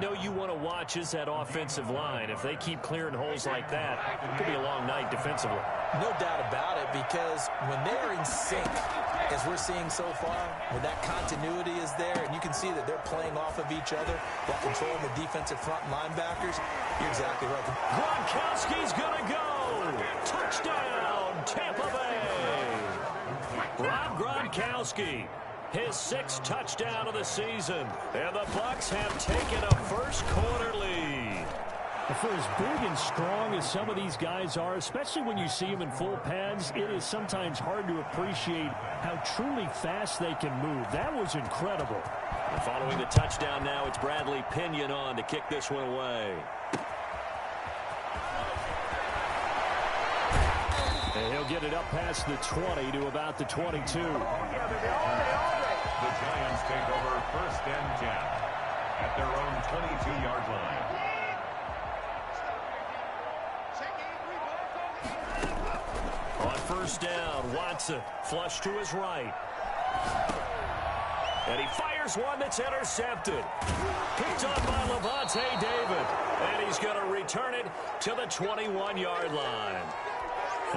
know you want to watch is that offensive line. If they keep clearing holes like that, it could be a long night defensively. No doubt about it, because when they're in sync, as we're seeing so far, when that continuity is there, and you can see that they're playing off of each other while controlling the defensive front linebackers, you're exactly right. Gronkowski's going to go. Touchdown, Tampa Bay. Rob Gronkowski, his 6th touchdown of the season. And the Bucs have taken a first-quarter lead. For as big and strong as some of these guys are, especially when you see them in full pads, it is sometimes hard to appreciate how truly fast they can move. That was incredible. And following the touchdown now, it's Bradley Pinion on to kick this one away. And he'll get it up past the 20 to about the 22. The Giants take over 1st and 10 at their own 22-yard line. On 1st down, Watson flush to his right. And he fires one that's intercepted. Picked up by Levante David. And he's going to return it to the 21-yard line.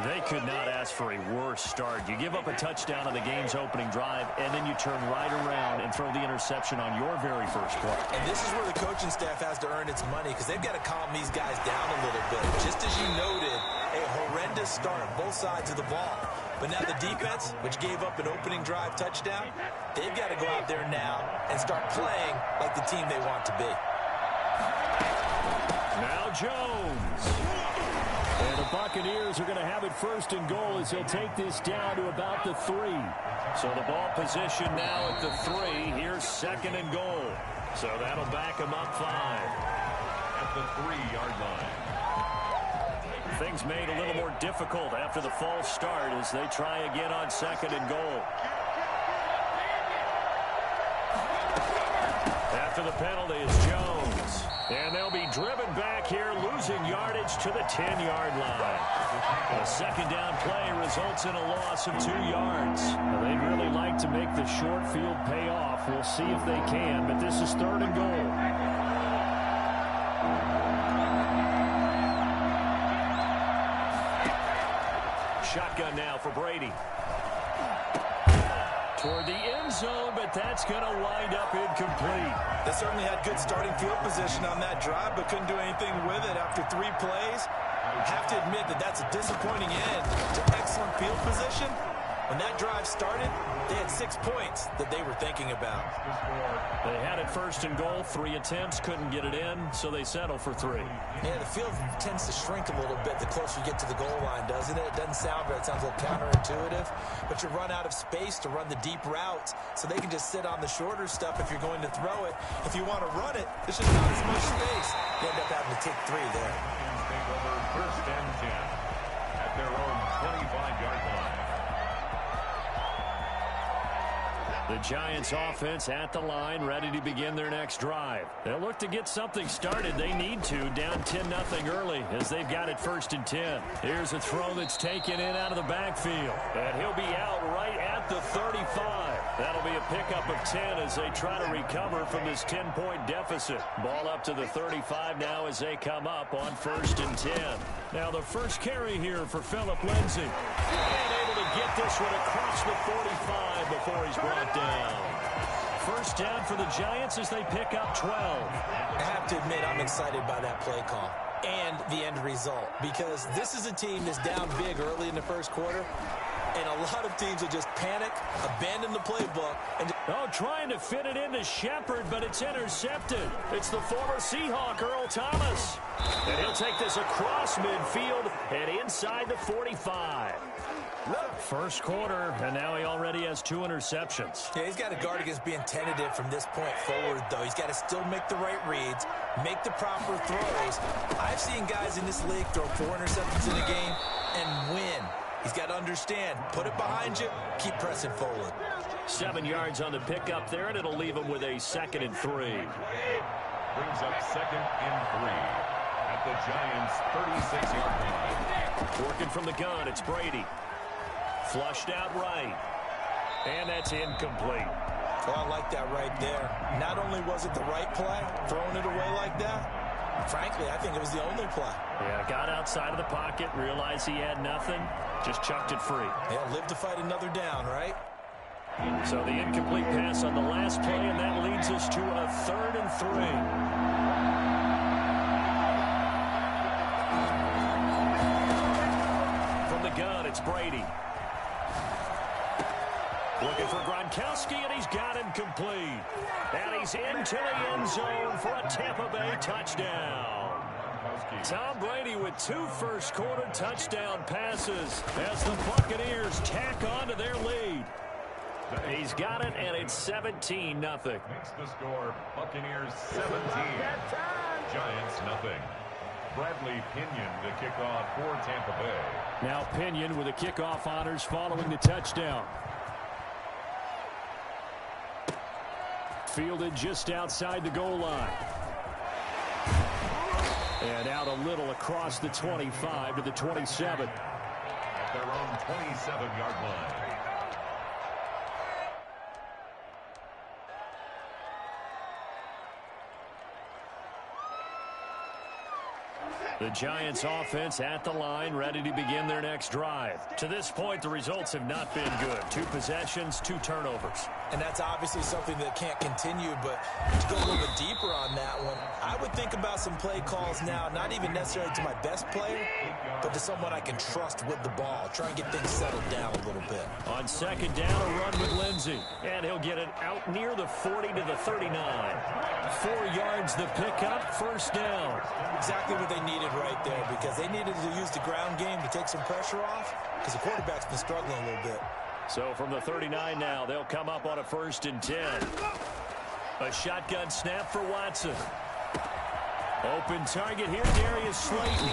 They could not ask for a worse start. You give up a touchdown on the game's opening drive, and then you turn right around and throw the interception on your very first play. And this is where the coaching staff has to earn its money, because they've got to calm these guys down a little bit. Just as you noted, a horrendous start on both sides of the ball. But now the defense, which gave up an opening drive touchdown, they've got to go out there now and start playing like the team they want to be. Now Jones. And the Buccaneers are going to have it 1st and goal as they'll take this down to about the 3. So the ball position now at the 3. Here's 2nd and goal. So that'll back them up 5. At the 3-yard line. Things made a little more difficult after the false start as they try again on 2nd and goal. After the penalty is Jones. And they'll be driven back here, losing yardage to the 10-yard line. A 2nd down play results in a loss of 2 yards. Well, they'd really like to make the short field pay off. We'll see if they can, but this is 3rd and goal. Shotgun now for Brady. Toward the end zone, but that's going to wind up incomplete. They certainly had good starting field position on that drive, but couldn't do anything with it after 3 plays. I have to admit that that's a disappointing end to excellent field position. When that drive started, they had 6 points that they were thinking about. They had it 1st and goal, 3 attempts, couldn't get it in, so they settle for 3. Yeah, the field tends to shrink a little bit the closer you get to the goal line, doesn't it? It doesn't sound right. It sounds a little counterintuitive, but you run out of space to run the deep routes, so they can just sit on the shorter stuff if you're going to throw it. If you want to run it, there's just not as much space. You end up having to take 3 there. Take over 1st and 10 at their own 25-yard line. The Giants offense at the line, ready to begin their next drive. They'll look to get something started. They need to, down 10-0 early as they've got it 1st and 10. Here's a throw that's taken in out of the backfield. And he'll be out right at the 35. That'll be a pickup of 10 as they try to recover from this 10-point deficit. Ball up to the 35 now as they come up on 1st and 10. Now the first carry here for Phillip Lindsay. And able to get this one across the 45 before he's brought down. 1st down for the Giants as they pick up 12. I have to admit, I'm excited by that play call and the end result, because this is a team that's down big early in the 1st quarter, and a lot of teams will just panic, abandon the playbook, and trying to fit it into Shepard, but it's intercepted. It's the former Seahawk, Earl Thomas. And he'll take this across midfield and inside the 45. 1st quarter, and now he already has 2 interceptions. Yeah, he's got to guard against being tentative from this point forward, though. He's got to still make the right reads, make the proper throws. I've seen guys in this league throw 4 interceptions in a game and win. He's got to understand, put it behind you, keep pressing forward. 7 yards on the pickup there, and it'll leave him with a 2nd and 3. Brings up 2nd and 3 at the Giants' 36-yard line. Working from the gun, it's Brady. Flushed out right. And that's incomplete. Oh, I like that right there. Not only was it the right play, throwing it away like like that? Frankly, I think it was the only play. Yeah, got outside of the pocket, realized he had nothing, just chucked it free. Yeah, live to fight another down, right? So the incomplete pass on the last play, and that leads us to a 3rd and 3. From the gun, it's Brady. Looking for Gronkowski, and he's got him complete. And he's into the end zone for a Tampa Bay touchdown. Tom Brady with 2 first-quarter touchdown passes as the Buccaneers tack on to their lead. He's got it, and it's 17-0. Makes the score Buccaneers 17, Giants nothing. Bradley Pinion to kick off for Tampa Bay. Now Pinion with the kickoff honors following the touchdown. Fielded just outside the goal line. And out a little across the 25 to the 27. At their own 27-yard line. The Giants offense at the line, ready to begin their next drive. To this point, the results have not been good. 2 possessions, 2 turnovers. And that's obviously something that can't continue, but to go a little bit deeper on that one, I would think about some play calls now, not even necessarily to my best player, but to someone I can trust with the ball. Try and get things settled down a little bit. On 2nd down, a run with Lindsey. And he'll get it out near the 40 to the 39. 4 yards the pickup, 1st down. Exactly what they needed right there, because they needed to use the ground game to take some pressure off, because the quarterback's been struggling a little bit. So from the 39 now, they'll come up on a 1st and 10. A shotgun snap for Watson. Open target here, Darius Slayton.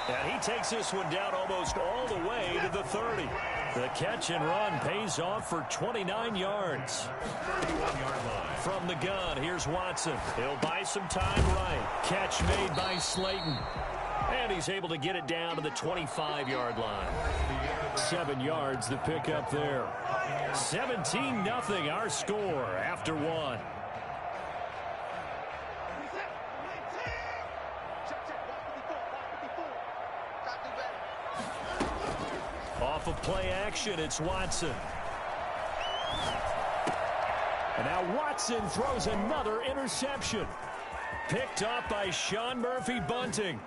And he takes this one down almost all the way to the 30. The catch and run pays off for 29 yards. 31-yard line. From the gun, here's Watson. He'll buy some time right. Catch made by Slayton. And he's able to get it down to the 25-yard line. 7 yards the pickup there. 17-0 our score after 1. Off of play action, it's Watson. And now Watson throws another interception. Picked up by Sean Murphy Bunting.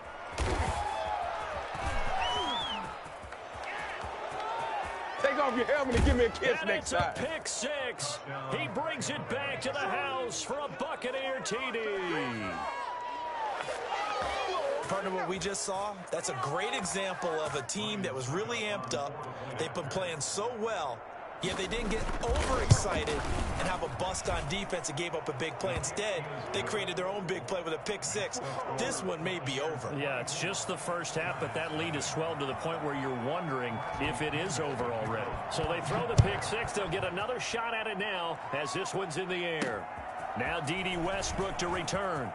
Take off your helmet and give me a kiss And next it's time. a pick 6. He brings it back to the house for a Buccaneer TD. Partner, what we just saw, that's a great example of a team that was really amped up. They've been playing so well, yet they didn't get overexcited and have a bust on defense and gave up a big play. Instead, they created their own big play with a pick 6. This one may be over. Yeah, it's just the first half, but that lead has swelled to the point where you're wondering if it is over already. So they throw the pick 6. They'll get another shot at it now as this one's in the air. Now D.D. Westbrook to return.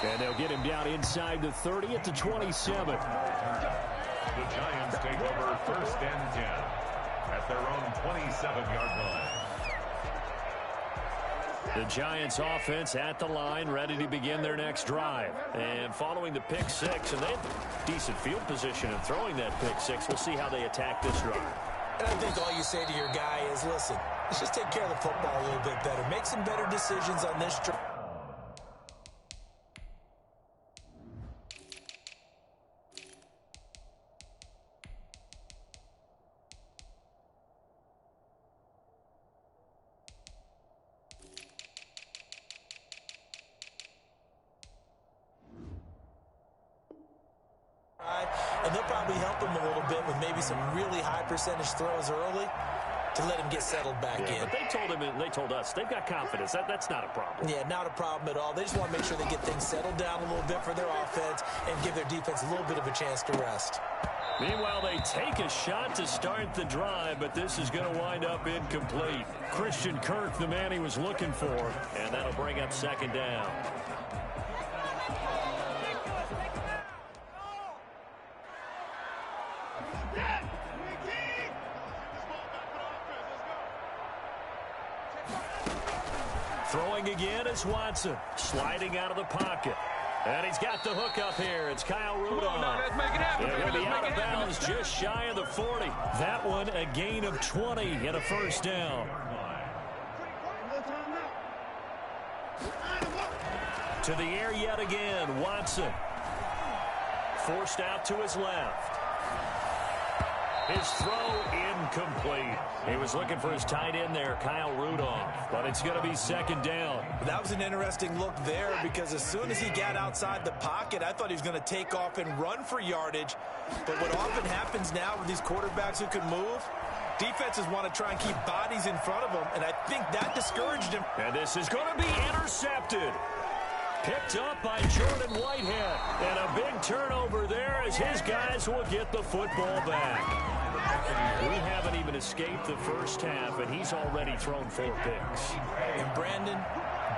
And they'll get him down inside the 30 at the 27. The Giants take over 1st and 10 at their own 27-yard line. The Giants offense at the line, ready to begin their next drive. And following the pick 6, and they have decent field position in throwing that pick 6. We'll see how they attack this drive. And I think all you say to your guy is, listen, let's just take care of the football a little bit better. Make some better decisions on this drive. And they'll probably help him a little bit with maybe some really high percentage throws early to let him get settled back in. But they told us they've got confidence. That's not a problem. Yeah, not a problem at all. They just want to make sure they get things settled down a little bit for their offense and give their defense a little bit of a chance to rest. Meanwhile, they take a shot to start the drive, but this is going to wind up incomplete. Christian Kirk, the man he was looking for, and that'll bring up 2nd down. Throwing again is Watson. Sliding out of the pocket. And he's got the hook up here. It's Kyle Rudolph. Let's make it happen. He'll be out of bounds just shy of the 40. That one a gain of 20 and a first down. To the air yet again, Watson. Forced out to his left. His throw incomplete. He was looking for his tight end there, Kyle Rudolph, but it's going to be second down. That was an interesting look there because as soon as he got outside the pocket, I thought he was going to take off and run for yardage. But what often happens now with these quarterbacks who can move, defenses want to try and keep bodies in front of them, and I think that discouraged him. And this is going to be intercepted. Picked up by Jordan Whitehead. And a big turnover there as his guys will get the football back. We haven't even escaped the first half, and he's already thrown 4 picks. And Brandon,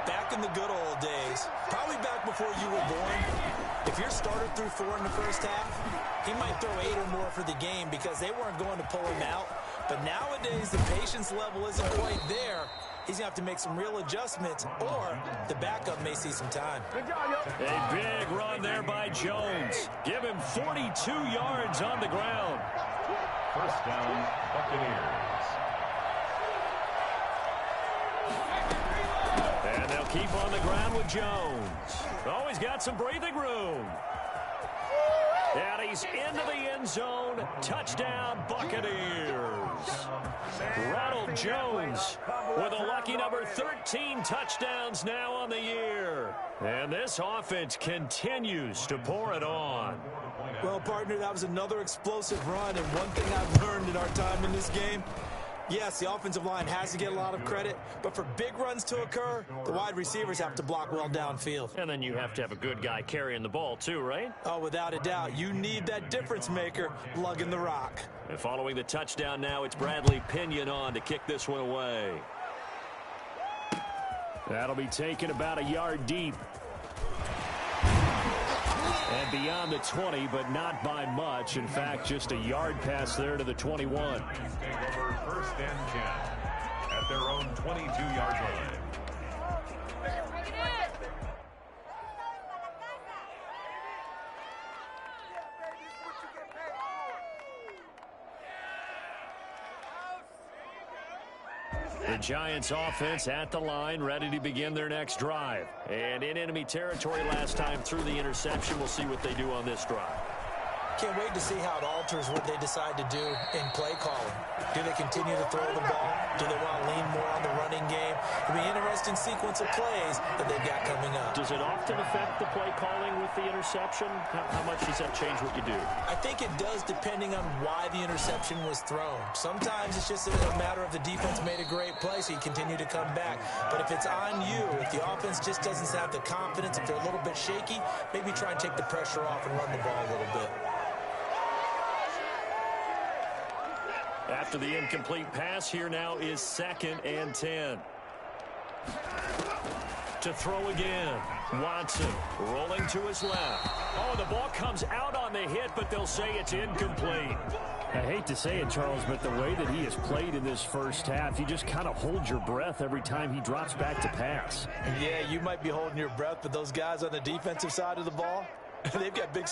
back in the good old days, probably back before you were born, if your starter threw 4 in the first half, he might throw 8 or more for the game because they weren't going to pull him out. But nowadays, the patience level isn't quite there. He's going to have to make some real adjustments, or the backup may see some time. A big run there by Jones. Give him 42 yards on the ground. First down, Buccaneers. And they'll keep on the ground with Jones. Oh, he's got some breathing room. And he's into the end zone. Touchdown, Buccaneers. Ronald Jones with a lucky number 13 touchdowns now on the year. And this offense continues to pour it on. Well, partner, that was another explosive run, and one thing I've learned in our time in this game, yes, the offensive line has to get a lot of credit, but for big runs to occur, the wide receivers have to block well downfield. And then you have to have a good guy carrying the ball too, right? Oh, without a doubt. You need that difference maker lugging the rock. And following the touchdown now, it's Bradley Pinion on to kick this one away. That'll be taken about a yard deep. And beyond the 20, but not by much. In fact, just a yard pass there to the 21. Over first and 10 at their own 22-yard line. The Giants offense at the line, ready to begin their next drive. And in enemy territory last time through the interception. We'll see what they do on this drive. Can't wait to see how it alters what they decide to do in play calling. Do they continue to throw the ball? Do they want to lean more on the running game? It'll be an interesting sequence of plays that they've got coming up. Does it often affect the play calling with the interception? How much does that change what you do? I think it does depending on why the interception was thrown. Sometimes it's just a matter of the defense made a great play, so you continue to come back. But if it's on you, if the offense just doesn't have the confidence, if they're a little bit shaky, maybe try and take the pressure off and run the ball a little bit. After the incomplete pass, here now is 2nd and 10. To throw again. Watson rolling to his left. Oh, the ball comes out on the hit, but they'll say it's incomplete. I hate to say it, Charles, but the way that he has played in this first half, you just kind of hold your breath every time he drops back to pass. Yeah, you might be holding your breath, but those guys on the defensive side of the ball, they've got big